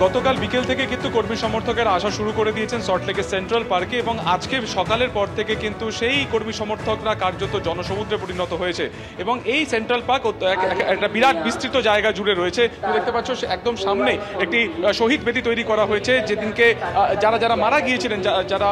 গতকাল বিকেল থেকে কিন্তু কর্মী সমর্থকেরা আসা শুরু করে দিয়েছেন সল্টলেকের সেন্ট্রাল পার্কে এবং আজকে সকালের পর থেকে কিন্তু সেই কর্মী সমর্থকরা কার্যত জনসমুদ্রে পরিণত হয়েছে এবং এই সেন্ট্রাল পার্ক একটা বিরাট বিস্তৃত জায়গা জুড়ে রয়েছে। তুমি দেখতে পাচ্ছ একদম সামনে একটি শহীদ বেদি তৈরি করা হয়েছে, যেদিনকে যারা যারা মারা গিয়েছিলেন, যারা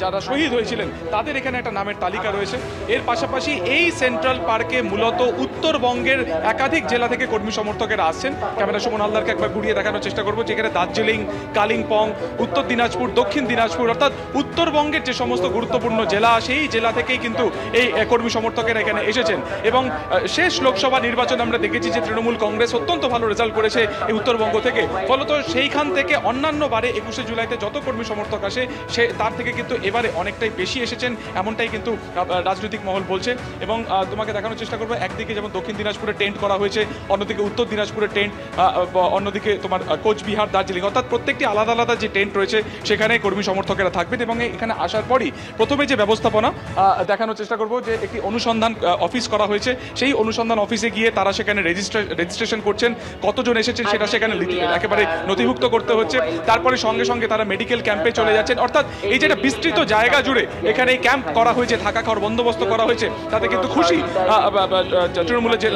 যারা শহীদ হয়েছিলেন তাদের এখানে একটা নামের তালিকা রয়েছে। এর পাশাপাশি এই সেন্ট্রাল পার্কে মূলত উত্তরবঙ্গের একাধিক জেলা থেকে কর্মী সমর্থকেরা আসছেন। ক্যামেরা সুমন হালদারকে একবার ঘুরিয়ে দেখানোর চেষ্টা করবো, যেখানে দার্জিলিং, কালিম্পং, উত্তর দিনাজপুর, দক্ষিণ দিনাজপুর অর্থাৎ উত্তরবঙ্গের যে সমস্ত গুরুত্বপূর্ণ জেলা সেই জেলা থেকেই কিন্তু এই কর্মী সমর্থকেরা এখানে এসেছেন। এবং শেষ লোকসভা নির্বাচনে আমরা দেখেছি যে তৃণমূল কংগ্রেস অত্যন্ত ভালো রেজাল্ট করেছে এই উত্তরবঙ্গ থেকে, ফলত সেইখান থেকে অন্যান্য বারে 21শে জুলাইতে যত কর্মী সমর্থক আসে সে তার থেকে কিন্তু এবারে অনেকটাই বেশি এসেছেন, এমনটাই কিন্তু রাজনৈতিক মহল বলছে। এবং তোমাকে দেখানোর চেষ্টা করবো, একদিকে যেমন দক্ষিণ দিনাজপুরে টেন্ট করা হয়েছে, অন্যদিকে উত্তর দিনাজপুরে টেন্ট, অন্যদিকে তোমার কোচবিহার, দার্জিলিং, অর্থাৎ প্রত্যেকটি আলাদা আলাদা যে টেন্ট রয়েছে সেখানে কর্মী সমর্থকেরা থাকবেন। এবং এখানে আসার পরই প্রথমে যে ব্যবস্থাপনা দেখানোর চেষ্টা করবো, যে একটি অনুসন্ধান অফিস করা হয়েছে, সেই অনুসন্ধান অফিসে গিয়ে তারা সেখানে রেজিস্ট্রেশন করছেন, কতজন এসেছেন সেটা সেখানে একেবারে নথিভুক্ত করতে হচ্ছে। তারপরে সঙ্গে সঙ্গে তারা মেডিকেল ক্যাম্পে চলে যাচ্ছেন। অর্থাৎ এই যে একটা বিস্তৃত জায়গা জুড়ে এখানে এই ক্যাম্প করা হয়েছে, থাকা খাওয়ার বন্দোবস্ত করা হয়েছে, তাতে কিন্তু খুশি তৃণমূলের যে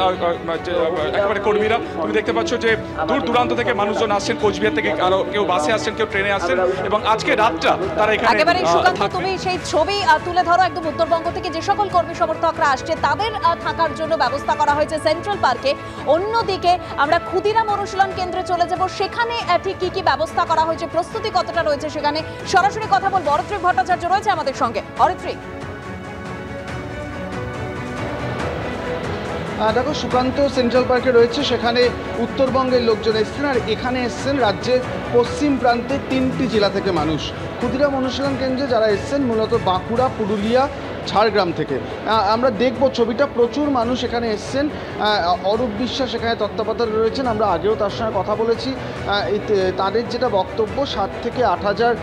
একেবারে কর্মীরা। তুমি দেখতে পাচ্ছ যে দূর দূরান্ত থেকে মানুষজন আসছেন, কোচবিহার থেকে আরো কেউ বাসে আসছেন, কেউ ট্রেনে আসছেন, এবং আজকে রাতটা তারা এখানে একেবারে সুকান্ত তুমি সেই ছবি তুলে ধরো একদম উত্তরবঙ্গ থেকে যে সকল কর্মী সমর্থকরা আসছে তাদের থাকার জন্য ব্যবস্থা করা হয়েছে সেন্ট্রাল পার্কে। অন্যদিকে আমরা ক্ষুদিরাম অনুশীলন কেন্দ্রে চলে যাব, সেখানে ঠিক কি কি ব্যবস্থা করা হয়েছে, প্রস্তুতি কতটা রয়েছে সেখানে সরাসরি কথা বলবো। অরিত্রিক ভট্টাচার্য রয়েছে আমাদের সঙ্গে। অরিত্রিক, দেখো সুকান্ত সেন্ট্রাল পার্কে রয়েছে, সেখানে উত্তরবঙ্গের লোকজন এসছেন, আর এখানে এসছেন রাজ্যের পশ্চিম প্রান্তে 3টি জেলা থেকে মানুষ। ক্ষুদিরাম অনুশীলন কেন্দ্রে যারা এসছেন মূলত বাঁকুড়া, পুরুলিয়া, ঝাড়গ্রাম থেকে। আমরা দেখব ছবিটা, প্রচুর মানুষ এখানে এসছেন। অরূপ বিশ্বাস এখানে তত্ত্বাবধানে রয়েছেন, আমরা আগেও তার সঙ্গে কথা বলেছি। তাদের যেটা বক্তব্য, 7 থেকে 8 হাজার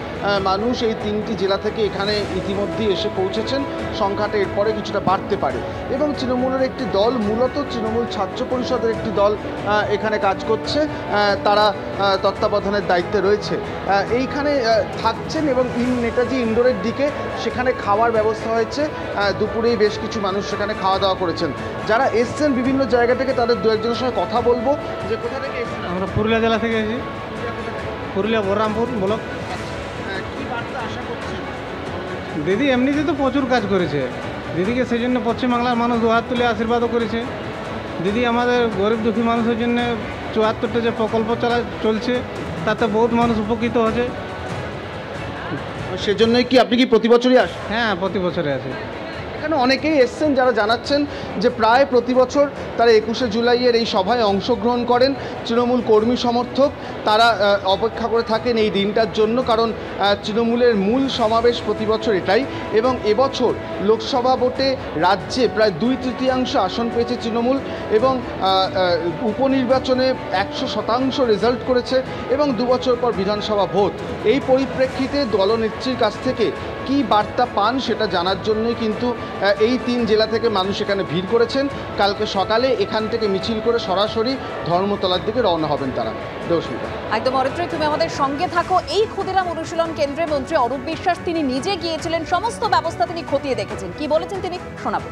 মানুষ এই 3টি জেলা থেকে এখানে ইতিমধ্যেই এসে পৌঁছেছেন, সংখ্যাটা এরপরে কিছুটা বাড়তে পারে। এবং তৃণমূলের একটি দল, মূলত তৃণমূল ছাত্র পরিষদের একটি দল এখানে কাজ করছে, তারা তত্ত্বাবধানের দায়িত্বে রয়েছে, এইখানে থাকছেন। এবং নেতাজি ইন্ডোরের দিকে সেখানে খাওয়ার ব্যবস্থা হয়েছে, দুপুরেই বেশ কিছু মানুষ সেখানে খাওয়া দাওয়া করেছেন। যারা এসছেন বিভিন্ন জায়গা থেকে, তাদের দু একজনের সঙ্গে কথা বলবো। যে কোথা থেকে এসেছেন? আমরা পুরুলিয়া জেলা থেকে এসেছি, পুরুলিয়া বহরমপুর ব্লক। কী বার্তা আশা করছেন? দিদি এমনিতে তো প্রচুর কাজ করেছে, দিদিকে সেই জন্য পশ্চিমবাংলার মানুষ দুহাত তুলে আশীর্বাদও করেছে। দিদি আমাদের গরিব দুঃখী মানুষের জন্য 74টা যে প্রকল্প চলছে তাতে বহুত মানুষ উপকৃত হচ্ছে। সেজন্যই কি আপনি কি প্রতি বছরই আসেন? হ্যাঁ, প্রতি বছরে আছে। এখানে অনেকেই এসছেন যারা জানাচ্ছেন যে প্রায় প্রতি বছর তারা 21শে জুলাইয়ের এই সভায় অংশগ্রহণ করেন। তৃণমূল কর্মী সমর্থক তারা অপেক্ষা করে থাকেন এই দিনটার জন্য, কারণ তৃণমূলের মূল সমাবেশ প্রতি বছর এটাই। এবং এবছর লোকসভা ভোটে রাজ্যে প্রায় 2/3 আসন পেয়েছে তৃণমূল, এবং উপনির্বাচনে 100% রেজাল্ট করেছে, এবং 2 বছর পর বিধানসভা ভোট। এই পরিপ্রেক্ষিতে দলনেত্রীর কাছ থেকে কি বার্তা পান সেটা জানার জন্যই কিন্তু এই 3 জেলা থেকে মানুষ এখানে ভিড় করেছেন। কালকে সকালে এখান থেকে মিছিল করে সরাসরি ধর্মতলার দিকে রওনা হবেন তারা। দেবস্মিতা, একদম অরিত্রিক তুমি আমাদের সঙ্গে থাকো। এই ক্ষুদিরাম অনুশীলন কেন্দ্রে মন্ত্রী অরূপ বিশ্বাস তিনি নিজে গিয়েছিলেন, সমস্ত ব্যবস্থা তিনি খতিয়ে দেখেছেন, কি বলেছেন তিনি শোনাবো।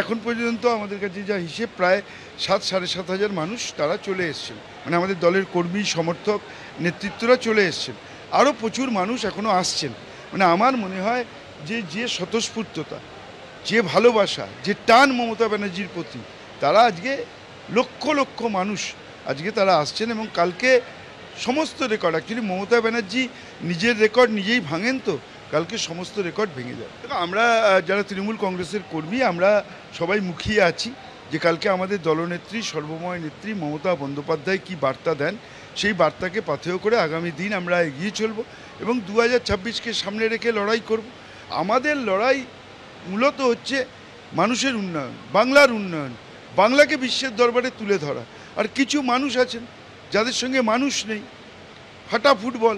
এখন পর্যন্ত আমাদের কাছে যা হিসেব, প্রায় 7-7.5 হাজার মানুষ তারা চলে এসছেন, মানে আমাদের দলের কর্মী সমর্থক নেতৃত্বরা চলে এসছেন। আরও প্রচুর মানুষ এখনও আসছেন। মানে আমার মনে হয় যে স্বতঃস্ফূর্ততা, যে ভালোবাসা, যে টান মমতা ব্যানার্জির প্রতি, তারা আজকে লক্ষ লক্ষ মানুষ আজকে তারা আসছেন। এবং কালকে সমস্ত রেকর্ড, অ্যাকচুয়ালি মমতা ব্যানার্জি নিজের রেকর্ড নিজেই ভাঙেন, তো কালকে সমস্ত রেকর্ড ভেঙে যাবে। আমরা যারা তৃণমূল কংগ্রেসের কর্মী, আমরা সবাই মুখিয়ে আছি যে কালকে আমাদের দলনেত্রী, সর্বময় নেত্রী মমতা বন্দ্যোপাধ্যায় কি বার্তা দেন, সেই বার্তাকে পাথেয় করে আগামী দিন আমরা এগিয়ে চলব এবং 2026কে সামনে রেখে লড়াই করব। আমাদের লড়াই মূলত হচ্ছে মানুষের উন্নয়ন, বাংলার উন্নয়ন, বাংলাকে বিশ্বের দরবারে তুলে ধরা। আর কিছু মানুষ আছেন যাদের সঙ্গে মানুষ নেই, ফাটা ফুটবল।